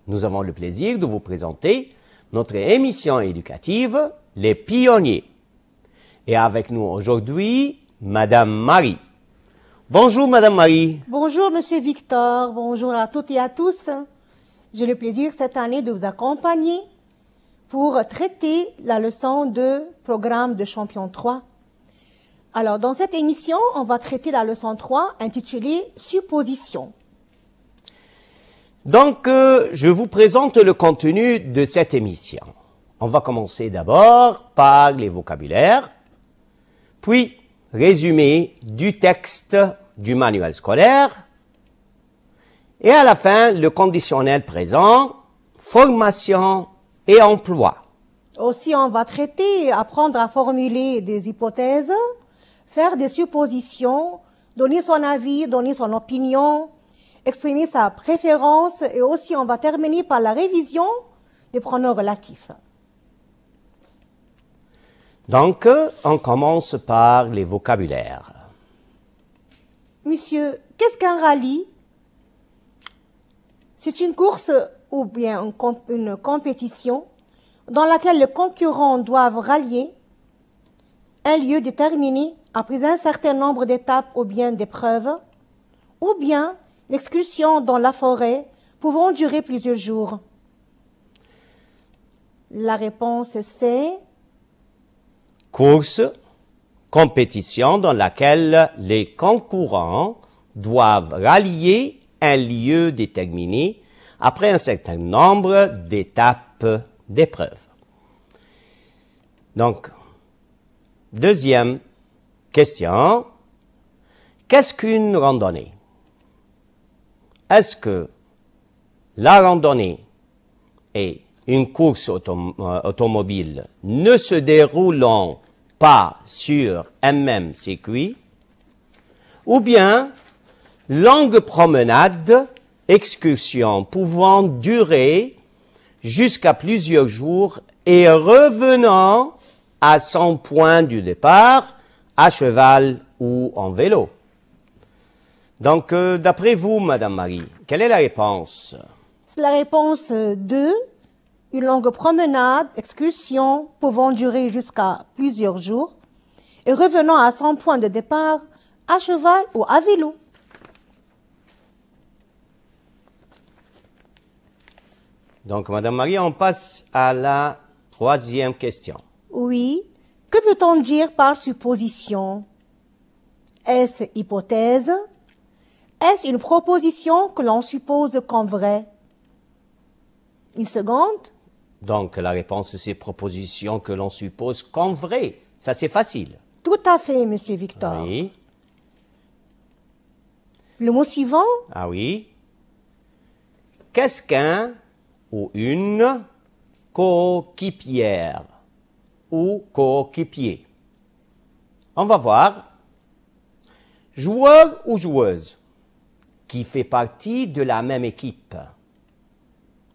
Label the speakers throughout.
Speaker 1: nous avons le plaisir de vous présenter notre émission éducative Les Pionniers. Et avec nous aujourd'hui, Madame Marie. Bonjour Madame Marie.
Speaker 2: Bonjour Monsieur Victor, bonjour à toutes et à tous. J'ai le plaisir cette année de vous accompagner pour traiter la leçon de programme de Champion 3. Alors, dans cette émission, on va traiter la leçon 3 intitulée « Supposition ».
Speaker 1: Donc, je vous présente le contenu de cette émission. On va commencer d'abord par les vocabulaires, puis résumé du texte du manuel scolaire, et à la fin, le conditionnel présent, formation et emploi.
Speaker 2: Aussi, on va traiter, apprendre à formuler des hypothèses, faire des suppositions, donner son avis, donner son opinion, exprimer sa préférence, et aussi on va terminer par la révision des pronoms relatifs.
Speaker 1: Donc, on commence par les vocabulaires.
Speaker 2: Monsieur, qu'est-ce qu'un rallye? C'est une course ou bien une compétition dans laquelle les concurrents doivent rallier un lieu déterminé après un certain nombre d'étapes ou bien d'épreuves, ou bien l'excursion dans la forêt pouvant durer plusieurs jours. La réponse c'est
Speaker 1: course, compétition dans laquelle les concurrents doivent rallier un lieu déterminé après un certain nombre d'étapes d'épreuves. Donc, deuxième question, qu'est-ce qu'une randonnée? Est-ce que la randonnée et une course automobile ne se déroulant pas sur un même circuit, ou bien longue promenade, excursion pouvant durer jusqu'à plusieurs jours et revenant à son point du départ, à cheval ou en vélo. Donc, d'après vous, Madame Marie, quelle est la réponse?
Speaker 2: C'est la réponse 2. Une longue promenade, excursion pouvant durer jusqu'à plusieurs jours et revenant à son point de départ à cheval ou à vélo.
Speaker 1: Donc, Madame Marie, on passe à la troisième question.
Speaker 2: Oui. Que peut-on dire par supposition? Est-ce hypothèse? Est-ce une proposition que l'on suppose comme vraie? Une seconde?
Speaker 1: Donc, la réponse, c'est proposition que l'on suppose comme vraie. Ça, c'est facile.
Speaker 2: Tout à fait, Monsieur Victor.
Speaker 1: Oui.
Speaker 2: Le mot suivant?
Speaker 1: Ah oui. Qu'est-ce qu'un ou une coéquipière ou coéquipier? On va voir. Joueur ou joueuse qui fait partie de la même équipe.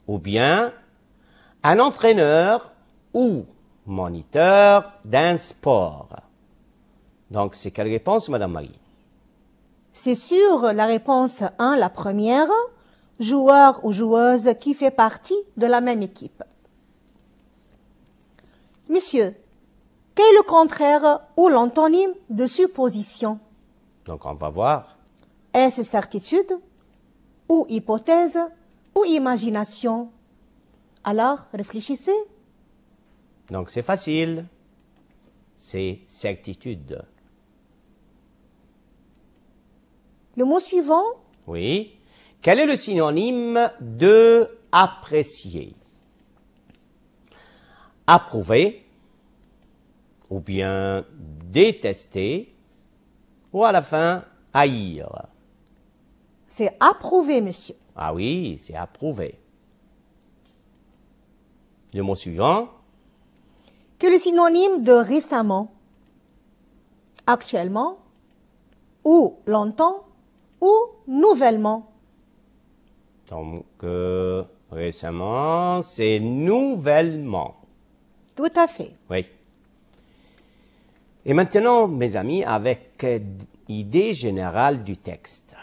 Speaker 1: Ou bien un entraîneur ou moniteur d'un sport. Donc, c'est quelle réponse, Madame Marie?
Speaker 2: C'est sûr, la réponse 1, la première, joueur ou joueuse qui fait partie de la même équipe. Monsieur, quel est le contraire ou l'antonyme de supposition?
Speaker 1: Donc, on va voir.
Speaker 2: Est-ce certitude ou hypothèse ou imagination? Alors, réfléchissez.
Speaker 1: Donc, c'est facile. C'est certitude.
Speaker 2: Le mot suivant?
Speaker 1: Oui. Quel est le synonyme de apprécier? Approuver, ou bien détester, ou à la fin, haïr.
Speaker 2: C'est approuver, monsieur.
Speaker 1: Ah oui, c'est approuver. Le mot suivant?
Speaker 2: Quel est le synonyme de récemment? Actuellement, ou longtemps, ou nouvellement?
Speaker 1: Donc, récemment, c'est nouvellement.
Speaker 2: Tout à fait.
Speaker 1: Oui. Et maintenant, mes amis, avec idée générale du texte.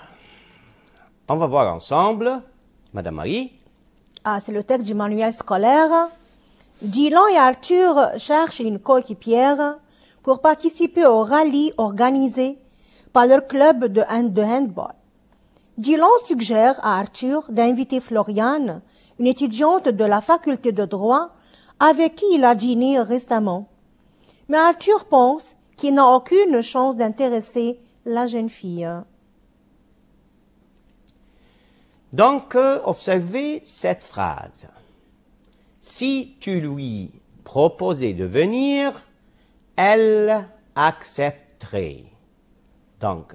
Speaker 1: On va voir ensemble, Madame Marie.
Speaker 2: Ah, c'est le texte du manuel scolaire. Dylan et Arthur cherchent une coéquipière pour participer au rallye organisé par leur club de handball. Dylan suggère à Arthur d'inviter Floriane, une étudiante de la faculté de droit avec qui il a dîné récemment. Mais Arthur pense qu'il n'a aucune chance d'intéresser la jeune fille.
Speaker 1: Donc, observez cette phrase. Si tu lui proposais de venir, elle accepterait. Donc,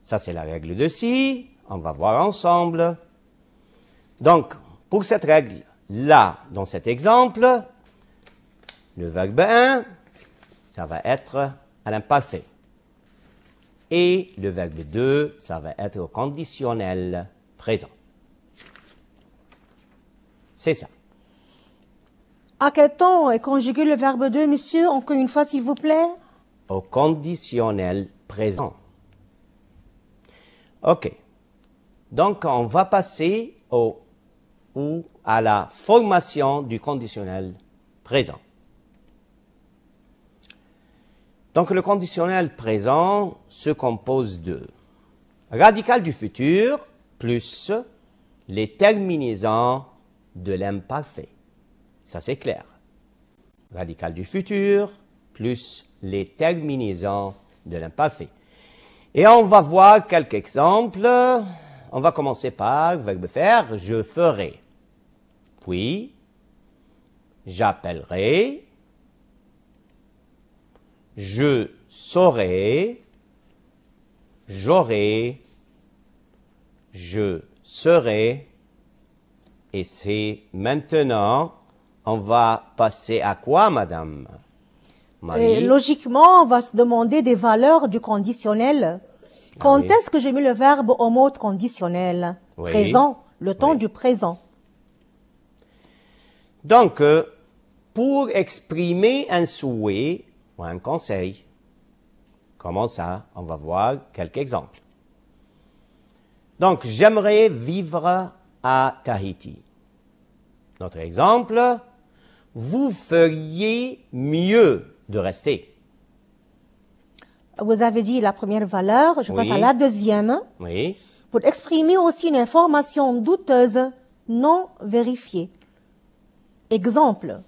Speaker 1: ça c'est la règle de si. On va voir ensemble. Donc, pour cette règle-là, dans cet exemple, le verbe 1, ça va être à l'imparfait. Et le verbe 2, ça va être au conditionnel présent. C'est ça.
Speaker 2: À quel temps est conjugué le verbe 2, monsieur? Encore une fois, s'il vous plaît.
Speaker 1: Au conditionnel présent. OK. Donc, on va passer à la formation du conditionnel présent. Donc, le conditionnel présent se compose de radical du futur plus les terminaisons de l'imparfait. Ça, c'est clair. Radical du futur plus les terminaisons de l'imparfait. Et on va voir quelques exemples. On va commencer par le verbe faire, je ferai. Puis, j'appellerai. Je saurai. J'aurai. Je serai. Et c'est maintenant, on va passer à quoi, madame Marie?
Speaker 2: Logiquement, on va se demander des valeurs du conditionnel. Quand est-ce que j'ai mis le verbe au mode conditionnel?
Speaker 1: Oui.
Speaker 2: Présent, le temps du présent.
Speaker 1: Donc, pour exprimer un souhait ou un conseil, comment ça? On va voir quelques exemples. Donc, j'aimerais vivre à Tahiti. Notre exemple, vous feriez mieux de rester.
Speaker 2: Vous avez dit la première valeur, je passe à la deuxième.
Speaker 1: Oui.
Speaker 2: Pour exprimer aussi une information douteuse, non vérifiée. Exemple,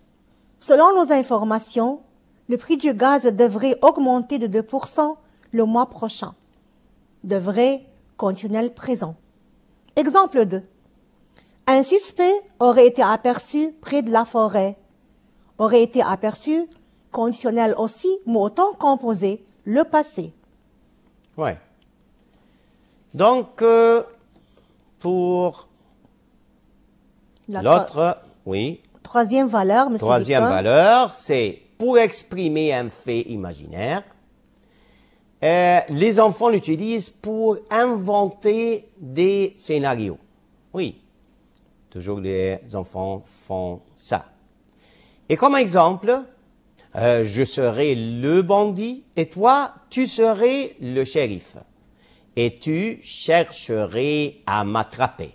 Speaker 2: selon nos informations, le prix du gaz devrait augmenter de 2% le mois prochain. Devrait, conditionnel présent. Exemple 2. Un suspect aurait été aperçu près de la forêt. Aurait été aperçu, conditionnel aussi, mais au temps composé, le passé.
Speaker 1: Ouais. Donc, pour l'autre, oui.
Speaker 2: Troisième valeur, monsieur
Speaker 1: Troisième
Speaker 2: Victor.
Speaker 1: valeur, c'est pour exprimer un fait imaginaire. Les enfants l'utilisent pour inventer des scénarios. Oui, toujours les enfants font ça. Et comme exemple, je serai le bandit et toi, tu serais le shérif. Et tu chercherais à m'attraper.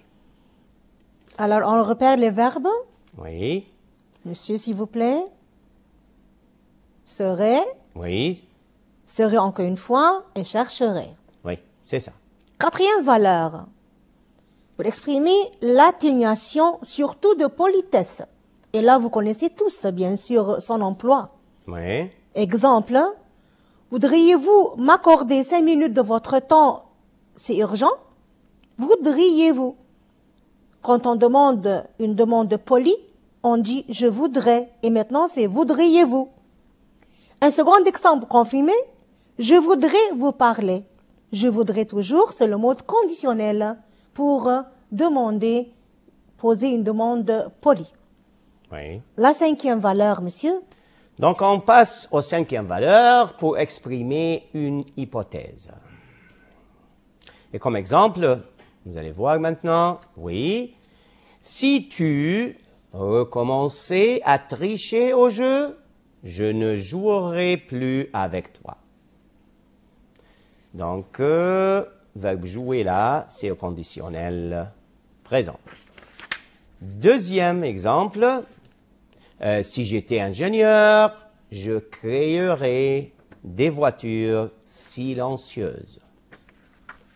Speaker 2: Alors, on repère les verbes.
Speaker 1: Oui.
Speaker 2: Monsieur, s'il vous plaît. Serait.
Speaker 1: Oui.
Speaker 2: Serait encore une fois et chercherait.
Speaker 1: Oui, c'est ça.
Speaker 2: Quatrième valeur. Pour exprimer l'atténuation, surtout de politesse. Et là, vous connaissez tous, bien sûr, son emploi.
Speaker 1: Oui.
Speaker 2: Exemple, voudriez-vous m'accorder 5 minutes de votre temps? C'est urgent. Voudriez-vous? Quand on demande une demande polie, on dit je voudrais. Et maintenant, c'est voudriez-vous? Un second exemple confirmé, je voudrais vous parler. Je voudrais toujours, c'est le mode conditionnel pour demander, poser une demande polie.
Speaker 1: Oui.
Speaker 2: La cinquième valeur, monsieur.
Speaker 1: Donc, on passe aux cinquième valeur pour exprimer une hypothèse. Et comme exemple, vous allez voir maintenant, oui, si tu recommençais à tricher au jeu, je ne jouerai plus avec toi. Donc, verbe jouer là, c'est au conditionnel présent. Deuxième exemple, si j'étais ingénieur, je créerais des voitures silencieuses.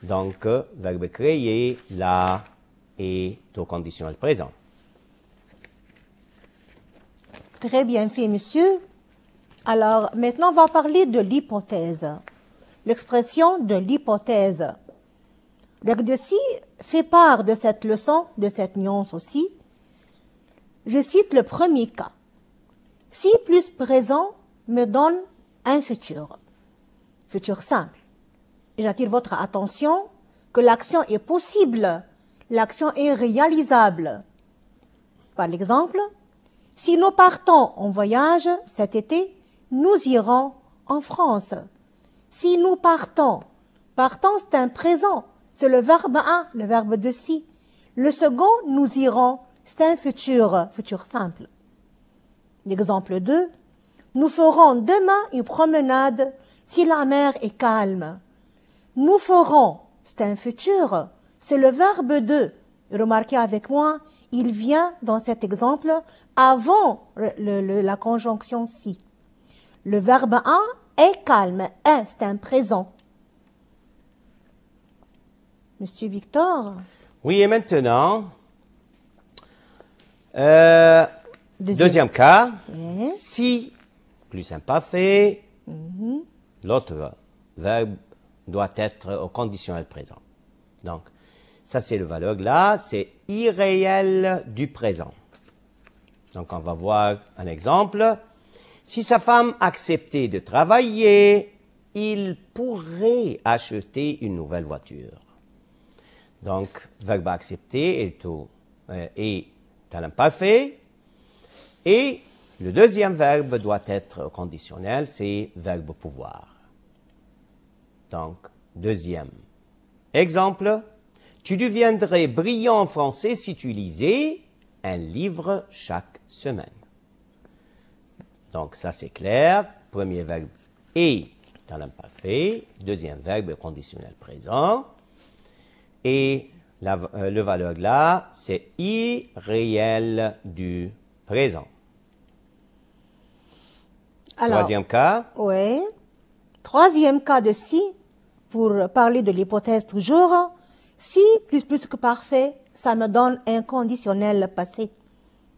Speaker 1: Donc, verbe créer, là, est au conditionnel présent.
Speaker 2: Très bien fait, monsieur. Alors, maintenant, on va parler de l'hypothèse. L'expression de l'hypothèse. L'Agdeci fait part de cette leçon, de cette nuance aussi. Je cite le premier cas. Si plus présent me donne un futur. Futur simple. Et j'attire votre attention que l'action est possible. L'action est réalisable. Par exemple, si nous partons en voyage cet été, nous irons en France. Si nous partons, partons c'est un présent, c'est le verbe 1, le verbe de si. Le second, nous irons, c'est un futur, futur simple. L'exemple 2, nous ferons demain une promenade si la mer est calme. Nous ferons, c'est un futur, c'est le verbe 2. Remarquez avec moi, il vient dans cet exemple avant la conjonction si. Le verbe 1 est calme, est, c'est un présent. Monsieur Victor?
Speaker 1: Oui, et maintenant, deuxième cas,
Speaker 2: Oui.
Speaker 1: si plus imparfait, l'autre verbe doit être au conditionnel présent. Donc, ça c'est le valeur là, c'est irréel du présent. Donc, on va voir un exemple. Si sa femme acceptait de travailler, il pourrait acheter une nouvelle voiture. Donc, verbe accepter est à l'imparfait. Et le deuxième verbe doit être conditionnel, c'est verbe pouvoir. Donc, deuxième exemple. Tu deviendrais brillant en français si tu lisais un livre chaque semaine. Donc, ça c'est clair. Premier verbe est dans l'imparfait. Deuxième verbe conditionnel présent. Et le valeur là, c'est irréel du présent.
Speaker 2: Alors,
Speaker 1: Troisième cas.
Speaker 2: Oui. Troisième cas de si, pour parler de l'hypothèse toujours. Si plus que parfait, ça me donne un conditionnel passé.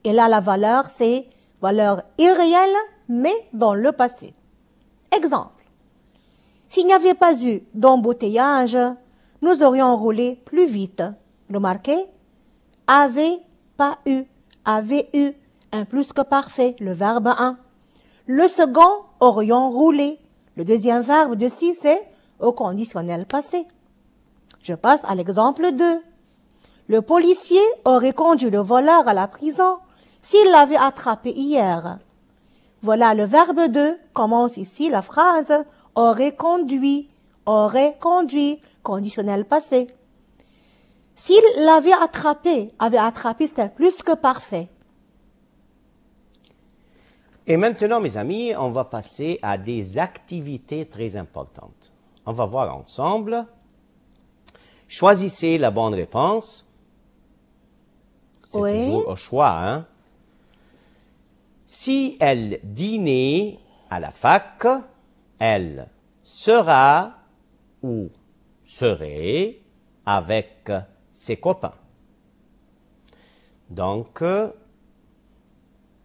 Speaker 2: Et là, la valeur, c'est valeur irréelle, mais dans le passé. Exemple. S'il n'y avait pas eu d'embouteillage, nous aurions roulé plus vite. Remarquez, avait pas eu, avait eu, un plus que parfait, le verbe 1. Le second, aurions roulé. Le deuxième verbe de si, c'est au conditionnel passé. Je passe à l'exemple 2. Le policier aurait conduit le voleur à la prison s'il l'avait attrapé hier. Voilà, le verbe 2 commence ici la phrase aurait conduit, conditionnel passé. S'il l'avait attrapé, c'est un plus que parfait.
Speaker 1: Et maintenant, mes amis, on va passer à des activités très importantes. On va voir ensemble. Choisissez la bonne réponse. C'est toujours au choix, hein? Si elle dînait à la fac, elle sera ou serait avec ses copains. Donc,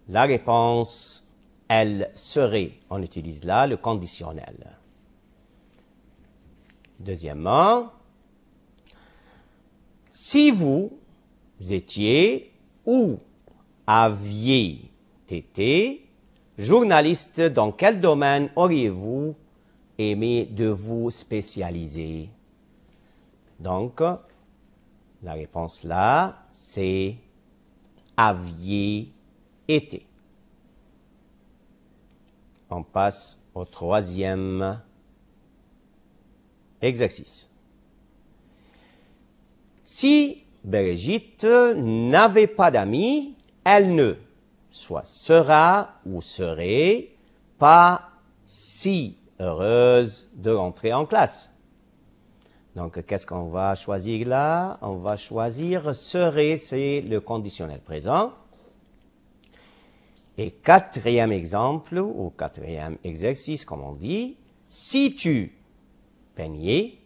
Speaker 1: la réponse, elle serait, on utilise là le conditionnel. Deuxièmement, si vous étiez ou aviez été journaliste, dans quel domaine auriez-vous aimé de vous spécialiser? Donc, la réponse là, c'est aviez été. On passe au troisième exercice. Si Brigitte n'avait pas d'amis, elle ne soit sera ou serait pas si heureuse de rentrer en classe. Donc, qu'est-ce qu'on va choisir là? On va choisir serait, c'est le conditionnel présent. Et quatrième exemple, ou quatrième exercice, comme on dit, si tu peignais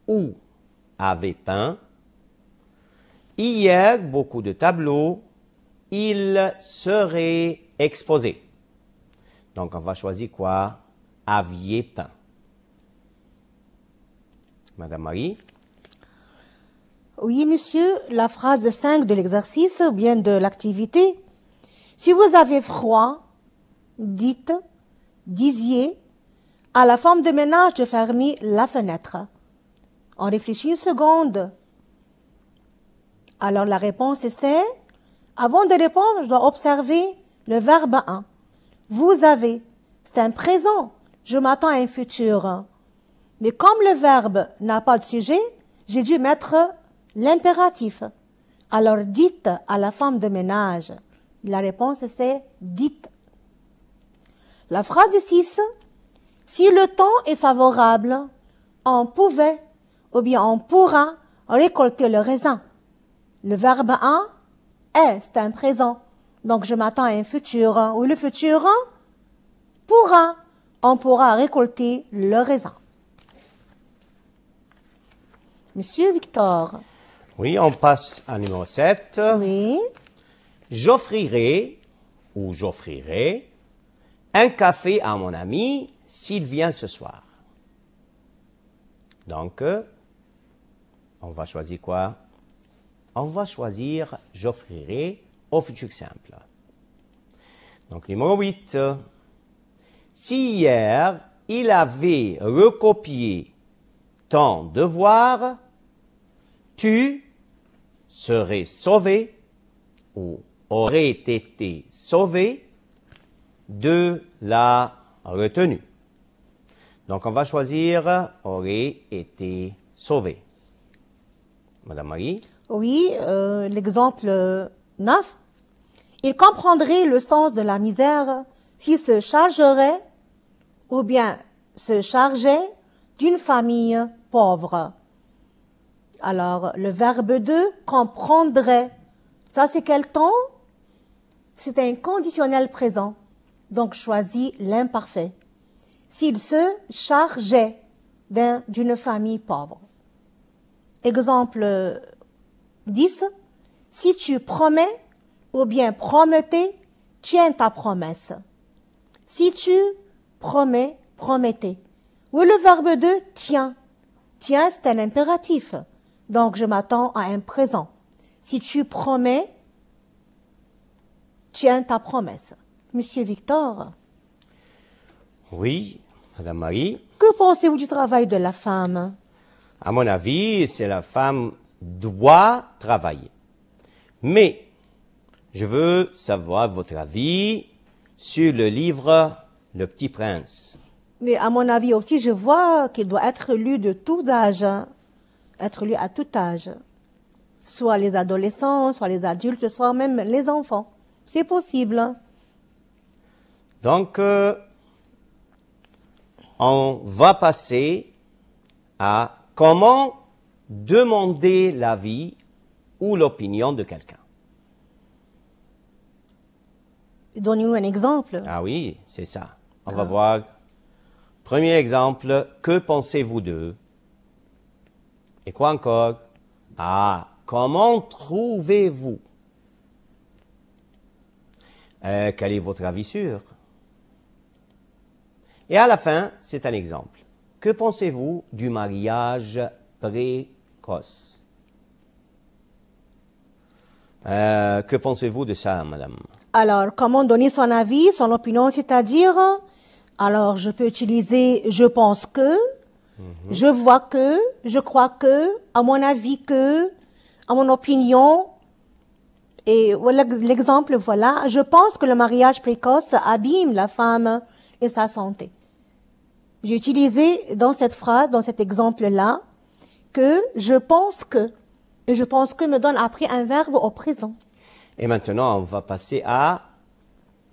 Speaker 1: ou avais peint, hier, beaucoup de tableaux, ils seraient exposés. Donc, on va choisir quoi? Aviez peint. Madame Marie?
Speaker 2: Oui, monsieur, la phrase 5 de l'exercice ou bien de l'activité. Si vous avez froid, disiez à la femme de ménage de fermer la fenêtre. On réfléchit une seconde. Alors la réponse c'est, avant de répondre, je dois observer le verbe 1. Vous avez, c'est un présent, je m'attends à un futur. Mais comme le verbe n'a pas de sujet, j'ai dû mettre l'impératif. Alors dites à la femme de ménage. La réponse c'est dites. La phrase 6, si le temps est favorable, on pouvait ou bien on pourra récolter le raisin. Le verbe 1 est, c'est un présent. Donc je m'attends à un futur. Ou le futur pourra, on pourra récolter le raisin. Monsieur Victor.
Speaker 1: Oui, on passe à numéro 7.
Speaker 2: Oui.
Speaker 1: J'offrirai ou j'offrirai un café à mon ami s'il vient ce soir. Donc, on va choisir quoi? On va choisir j'offrirai au futur simple. Donc, numéro 8. Si hier, il avait recopié ton devoir, tu serais sauvé ou aurais été sauvé de la retenue. Donc, on va choisir aurait été sauvé. Madame Marie?
Speaker 2: Oui, l'exemple 9. Il comprendrait le sens de la misère s'il se chargerait ou bien se chargeait d'une famille pauvre. Alors, le verbe 2, comprendrait. Ça, c'est quel temps? C'est un conditionnel présent. Donc, choisis l'imparfait. S'il se chargeait d'une famille pauvre. Exemple 10. Si tu promets ou bien promettais, tiens ta promesse. Si tu promets, promettez. Oui, le verbe 2, tiens. Tiens, c'est un impératif. Donc, je m'attends à un présent. Si tu promets, tiens ta promesse. Monsieur Victor.
Speaker 1: Oui, Madame Marie.
Speaker 2: Que pensez-vous du travail de la femme?
Speaker 1: À mon avis, c'est la femme doit travailler. Mais, je veux savoir votre avis sur le livre Le Petit Prince.
Speaker 2: Mais à mon avis aussi, je vois qu'il doit être lu de tout âge. Être lu à tout âge. Soit les adolescents, soit les adultes, soit même les enfants. C'est possible.
Speaker 1: Donc, on va passer à comment demander l'avis ou l'opinion de quelqu'un.
Speaker 2: Donnez-nous un exemple.
Speaker 1: Ah oui, c'est ça. On va voir. Premier exemple, que pensez-vous d'eux? Et quoi encore? Ah, comment trouvez-vous? Quel est votre avis sur? Et à la fin, c'est un exemple. Que pensez-vous du mariage précoce? Que pensez-vous de ça, madame?
Speaker 2: Alors, comment donner son avis, son opinion, c'est-à-dire, alors je peux utiliser je pense que, je vois que, je crois que, à mon avis que, à mon opinion. Et voilà l'exemple, voilà. Je pense que le mariage précoce abîme la femme et sa santé. J'ai utilisé dans cette phrase, dans cet exemple-là, que je pense que. Et je pense que me donne après un verbe au présent.
Speaker 1: Et maintenant, on va passer à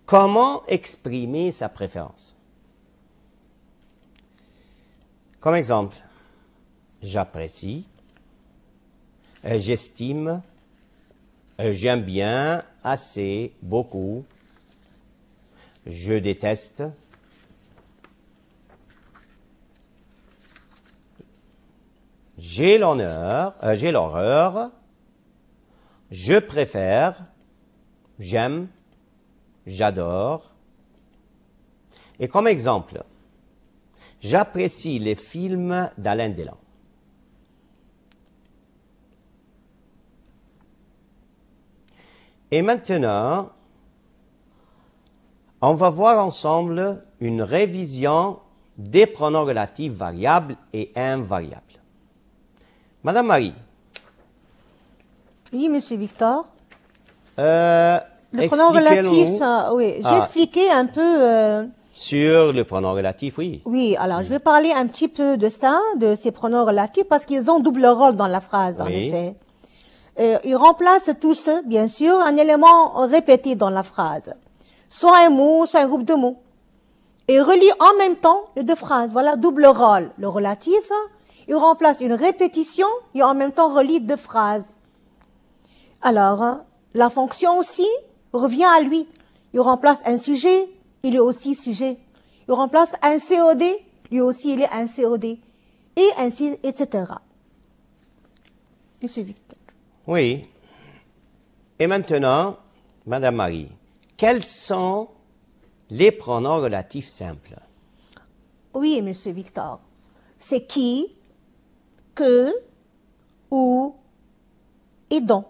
Speaker 1: comment exprimer sa préférence. Comme exemple, j'apprécie, j'estime, j'aime bien, assez, beaucoup, je déteste, j'ai l'horreur, je préfère, j'aime, j'adore. Et comme exemple, j'apprécie les films d'Alain Delon. Et maintenant, on va voir ensemble une révision des pronoms relatifs variables et invariables. Madame Marie.
Speaker 2: Oui, Monsieur Victor.
Speaker 1: Le
Speaker 2: pronom relatif, oui, j'ai expliqué un peu...
Speaker 1: sur le pronom relatif, oui.
Speaker 2: Oui, alors je vais parler un petit peu de ça, de ces pronoms relatifs, parce qu'ils ont double rôle dans la phrase, en effet. Ils remplacent tous, bien sûr, un élément répété dans la phrase. Soit un mot, soit un groupe de mots. Et relient en même temps les deux phrases. Voilà, double rôle. Le relatif, il remplace une répétition et en même temps relie deux phrases. Alors, la fonction aussi revient à lui. Il remplace un sujet, il est aussi sujet. Il remplace un COD, lui aussi il est un COD. Et ainsi, etc. Monsieur Victor.
Speaker 1: Oui. Et maintenant, Madame Marie, quels sont les pronoms relatifs simples?
Speaker 2: Oui, Monsieur Victor. C'est qui, que, où et dont.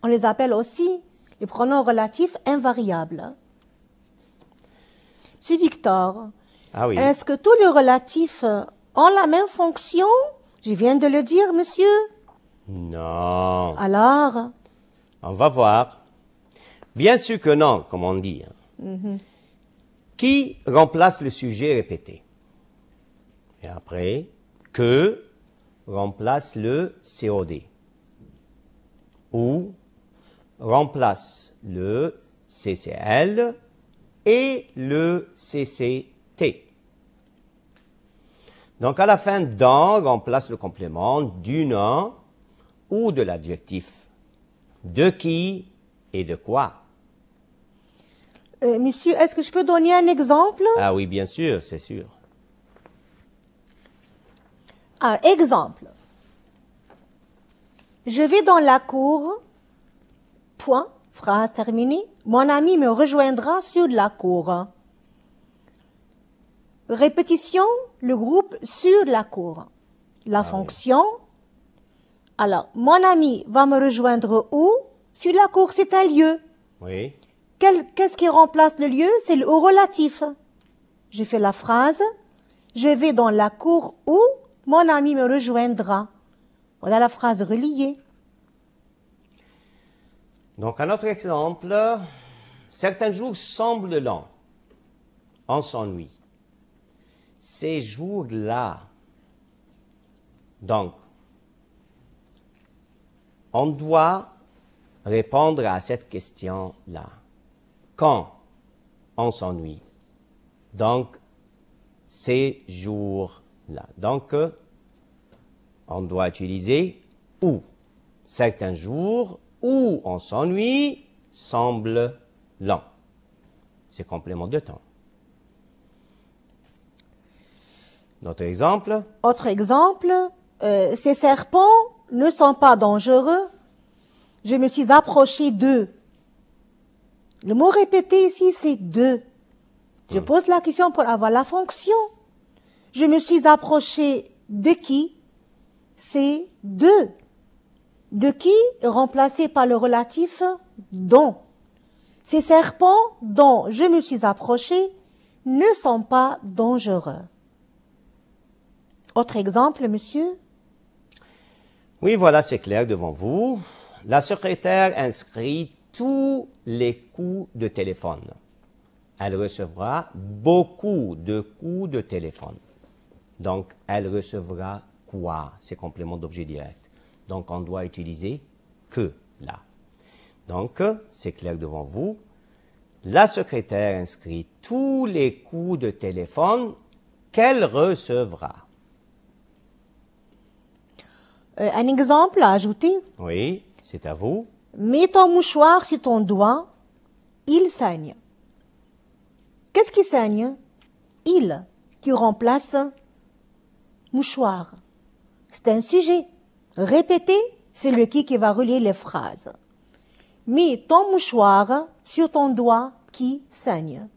Speaker 2: On les appelle aussi les pronoms relatifs invariables. Monsieur Victor,
Speaker 1: oui.
Speaker 2: Est-ce que tous les relatifs ont la même fonction? Je viens de le dire, monsieur.
Speaker 1: Non.
Speaker 2: Alors?
Speaker 1: On va voir. Bien sûr que non, comme on dit. Qui remplace le sujet répété? Et après, que remplace le COD. Ou remplace le CCL et le CCT. Donc à la fin, dans remplace le complément du nom ou de l'adjectif. De qui et de quoi?
Speaker 2: Monsieur, est-ce que je peux donner un exemple?
Speaker 1: Ah oui, bien sûr, c'est sûr.
Speaker 2: Exemple. Je vais dans la cour, point, phrase terminée. Mon ami me rejoindra sur la cour. Répétition, le groupe sur la cour. La fonction. Alors, mon ami va me rejoindre où? Sur la cour, c'est un lieu.
Speaker 1: Oui.
Speaker 2: Qu'est-ce qui remplace le lieu? C'est le relatif. Je fais la phrase. Je vais dans la cour où mon ami me rejoindra. Voilà la phrase reliée.
Speaker 1: Donc, un autre exemple. Certains jours semblent longs. On s'ennuie. Ces jours-là. Donc, on doit répondre à cette question-là. Quand on s'ennuie. Donc, ces jours-là. Donc, on doit utiliser où. Certains jours où on s'ennuie semblent longs. C'est complément de temps. Notre exemple.
Speaker 2: Autre exemple, ces serpents ne sont pas dangereux. Je me suis approché d'eux. Le mot répété ici, c'est d'eux. Je pose la question pour avoir la fonction. Je me suis approché de qui? C'est d'eux. De qui est remplacé par le relatif dont. Ces serpents dont je me suis approché ne sont pas dangereux. Autre exemple, monsieur?
Speaker 1: Oui, voilà, c'est clair devant vous. La secrétaire inscrit tous les coups de téléphone. Elle recevra beaucoup de coups de téléphone. Donc, elle recevra quoi? C'est complément d'objet direct. Donc, on doit utiliser que là. Donc, c'est clair devant vous. La secrétaire inscrit tous les coups de téléphone qu'elle recevra.
Speaker 2: Un exemple à ajouter.
Speaker 1: Oui, c'est à vous.
Speaker 2: Mets ton mouchoir sur ton doigt, il saigne. Qu'est-ce qui saigne? Il, qui remplace mouchoir. C'est un sujet. Répétez, c'est le qui va relier les phrases. Mets ton mouchoir sur ton doigt qui saigne.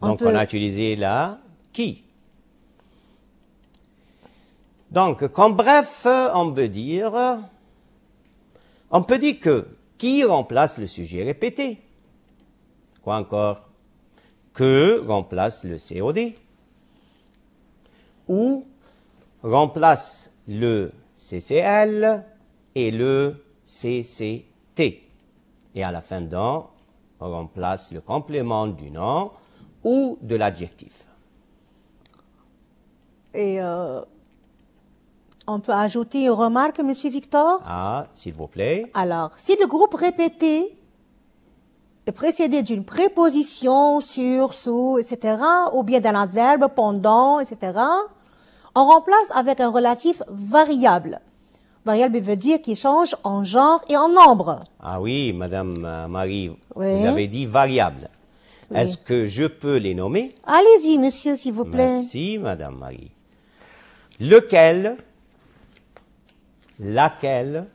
Speaker 1: Donc, on a utilisé la qui. Donc, comme bref, on peut dire que qui remplace le sujet répété. Quoi encore? Que remplace le COD. Ou remplace le CCL et le CCT. Et à la fin d'un, on remplace le complément du nom ou de l'adjectif.
Speaker 2: Et on peut ajouter une remarque, Monsieur Victor?
Speaker 1: Ah, s'il vous plaît.
Speaker 2: Alors, si le groupe répété est précédé d'une préposition sur, sous, etc., ou bien d'un adverbe pendant, etc., on remplace avec un relatif variable. Variable veut dire qu'il change en genre et en nombre.
Speaker 1: Ah oui, Madame Marie,
Speaker 2: Oui.
Speaker 1: vous avez dit variable.
Speaker 2: Oui.
Speaker 1: Est-ce que je peux les nommer?
Speaker 2: Allez-y, monsieur, s'il vous plaît.
Speaker 1: Merci, Madame Marie. Lequel, laquelle,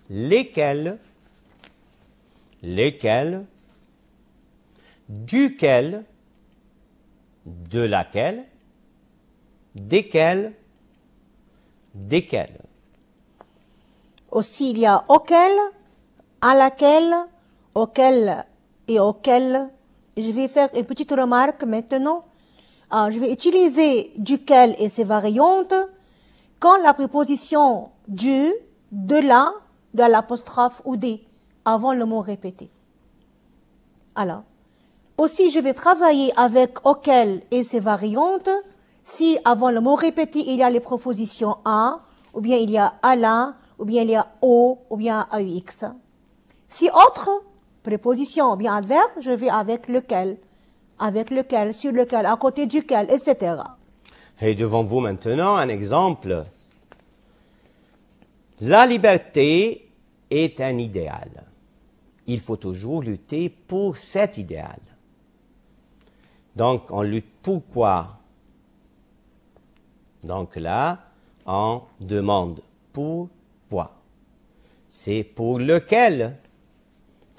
Speaker 1: lesquels, lesquels, duquel, de laquelle, desquels, desquels.
Speaker 2: Aussi, il y a auquel, à laquelle, auquel et auquel. Je vais faire une petite remarque maintenant. Je vais utiliser duquel et ses variantes quand la préposition du, de la, de l'apostrophe ou des, avant le mot répété. Alors, aussi, je vais travailler avec auquel et ses variantes si avant le mot répété, il y a les prépositions à, ou bien il y a à la, ou bien il y a au, ou bien AUX. Si autre préposition ou bien adverbe, je vais avec lequel, sur lequel, à côté duquel, etc.
Speaker 1: Et devant vous maintenant un exemple. La liberté est un idéal. Il faut toujours lutter pour cet idéal. Donc, on lutte pourquoi? Donc là, on demande pourquoi. C'est pour lequel?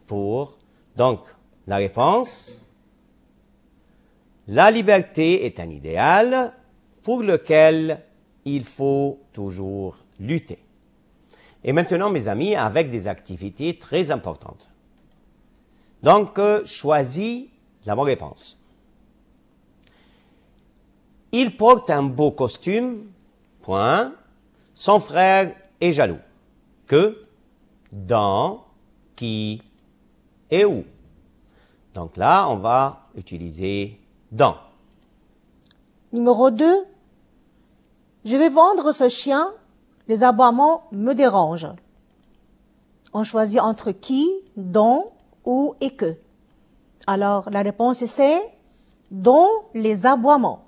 Speaker 1: Pour. Donc, la réponse, la liberté est un idéal pour lequel il faut toujours lutter. Et maintenant, mes amis, avec des activités très importantes. Donc, choisis la bonne réponse. Il porte un beau costume, point. Son frère est jaloux. Que, dans, qui et où. Donc là, on va utiliser dans.
Speaker 2: Numéro 2. Je vais vendre ce chien. Les aboiements me dérangent. On choisit entre qui, dont, où et que. Alors, la réponse c'est dont les aboiements.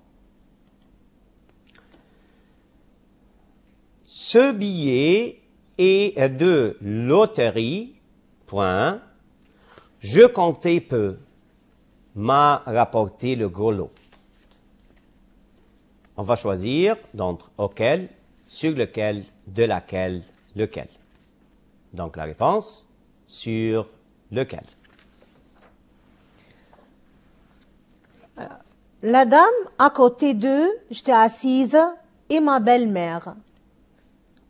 Speaker 1: Ce billet est de loterie, point. Je comptais peu, m'a rapporté le gros lot. On va choisir d'entre auquel, sur lequel, de laquelle, lequel. Donc la réponse, sur lequel.
Speaker 2: La dame à côté d'eux, j'étais assise, et ma belle-mère.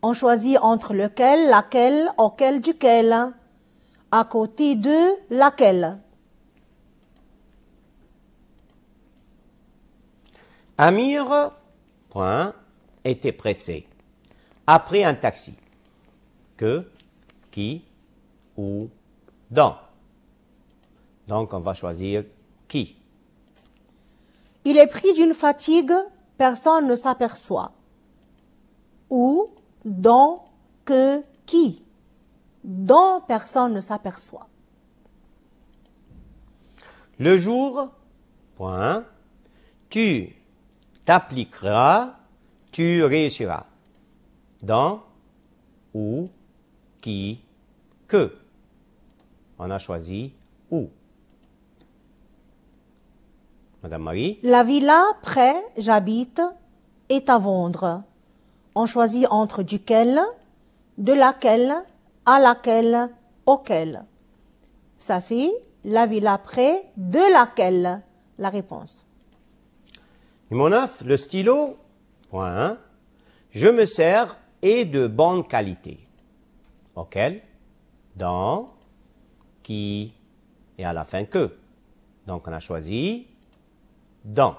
Speaker 2: On choisit entre lequel, laquelle, auquel, duquel. À côté de laquelle.
Speaker 1: Amir, point, était pressé. Après un taxi. Que, qui, où, dans. Donc on va choisir qui.
Speaker 2: Il est pris d'une fatigue, personne ne s'aperçoit. Où, dont, que, qui. Dont personne ne s'aperçoit.
Speaker 1: Le jour, point, tu t'appliqueras tu réussiras. Dans, où, qui, que. On a choisi où. Madame Marie?
Speaker 2: La villa près j'habite est à vendre. On choisit entre duquel, de laquelle, à laquelle, auquel. Ça fait la villa près de laquelle. La réponse.
Speaker 1: Numéro 9, le stylo. Point 1. Je me sers est de bonne qualité. Auquel, dans, qui et à la fin que. Donc on a choisi dans.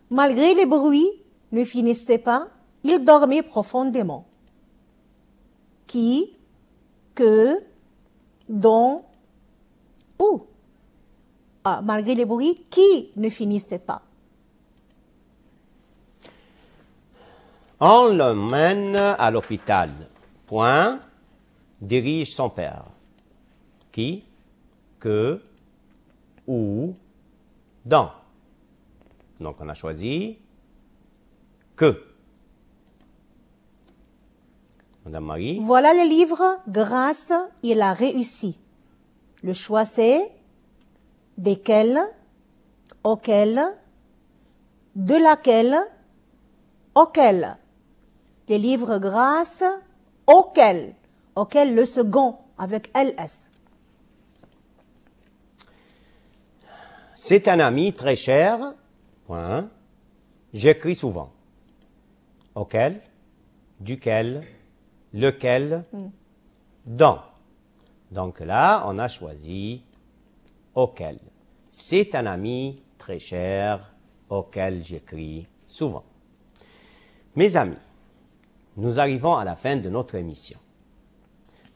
Speaker 2: Malgré les bruits ne finissaient pas, il dormait profondément. Qui, que, dont, où. Ah, malgré les bruits qui ne finissaient pas.
Speaker 1: On l'emmène à l'hôpital. Point. Dirige son père. Qui, que, où, dans. Donc on a choisi que. Madame Marie?
Speaker 2: Voilà le livre grâce il a réussi. Le choix c'est desquels, auquel, de laquelle, auquel. Les livres grâce auquel. Auquel le second avec LS.
Speaker 1: C'est un ami très cher. Point. J'écris souvent. Auquel, duquel, lequel, dans. Donc là, on a choisi auquel. C'est un ami très cher auquel j'écris souvent. Mes amis, nous arrivons à la fin de notre émission.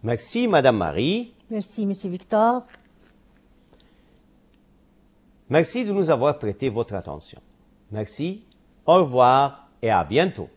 Speaker 1: Merci, Madame Marie.
Speaker 2: Merci, Monsieur Victor.
Speaker 1: Merci de nous avoir prêté votre attention. Merci, au revoir et à bientôt.